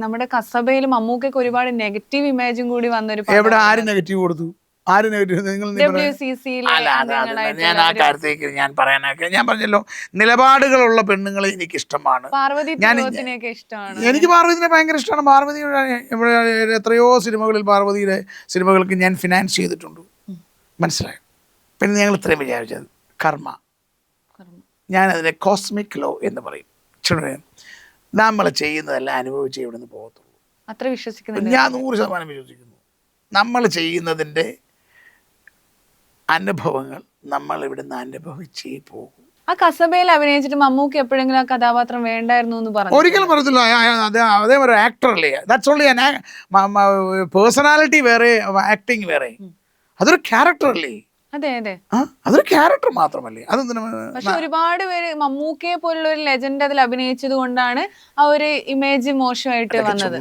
നമ്മുടെ കസബയിൽ മമ്മൂക്കൊക്കെ ഒരുപാട് നെഗറ്റീവ് ഇമേജും കൂടി വന്നൊരു എവിടെ ആര് നെഗറ്റീവ് കൊടുത്തു? ആര് നെഗറ്റീവ്? നിങ്ങൾ WCCയിലെ അല്ല ഞാൻ ആ കാര്യത്തേക്ക് ഞാൻ പറയാനൊക്കെ ഞാൻ പറഞ്ഞല്ലോ, നിലപാടുകളുള്ള പെണ്ണുങ്ങളെ എനിക്ക് ഇഷ്ടമാണ്. പാർവതി തിരുവോത്തിനെയൊക്കെ ഇഷ്ടമാണ്. എനിക്ക് പാർവതിനെ ഭയങ്കര ഇഷ്ടമാണ്. പാർവതി ഇവിടെ എത്രയോ സിനിമകളിൽ പാർവതിയുടെ സിനിമകൾക്ക് ഞാൻ ഫിനാൻസ് ചെയ്തിട്ടുണ്ട്. മനസ്സിലായോ? പിന്നെ ഞങ്ങൾ ഇത്രയും വിചാരിച്ചത് കർമ്മ, ഞാനതിനെ കോസ്മിക് ലോ എന്ന് പറയും. നമ്മൾ ചെയ്യുന്നതെല്ലാം അനുഭവിച്ച് ഇവിടെ നിന്ന് പോകത്തുള്ളൂ. അത്ര വിശ്വസിക്കുന്നുണ്ട്. ഞാൻ 100% വിശ്വസിക്കുന്നു. നമ്മൾ ചെയ്യുന്നതിൻ്റെ അനുഭവങ്ങൾ നമ്മൾ ഇവിടുന്ന് അനുഭവിച്ചേ പോകും. ആ കസബയിൽ അഭിനയിച്ചിട്ട് മമ്മൂക്ക് എപ്പോഴെങ്കിലും ആ കഥാപാത്രം വേണ്ടായിരുന്നു എന്ന് പറഞ്ഞു? ഒരിക്കലും പറയത്തില്ല. അതേ ഒരു ആക്ടറല്ലേ, ദാറ്റ്സ് ഓൺലി പേഴ്സണാലിറ്റി വേറെ, ആക്ടിങ് വേറെ. അതൊരു ക്യാരക്ടർ അല്ലേ? അതെ അതെ, അതൊരു ക്യാരക്ടർ മാത്രമല്ലേ? അതെന്തിനാ? പക്ഷെ ഒരുപാട് പേര് മമ്മൂക്കയെ പോലുള്ള ഒരു ലെജൻഡ് അതിൽ അഭിനയിച്ചത് കൊണ്ടാണ് ആ ഒരു ഇമേജ് മോശമായിട്ട് വന്നത്.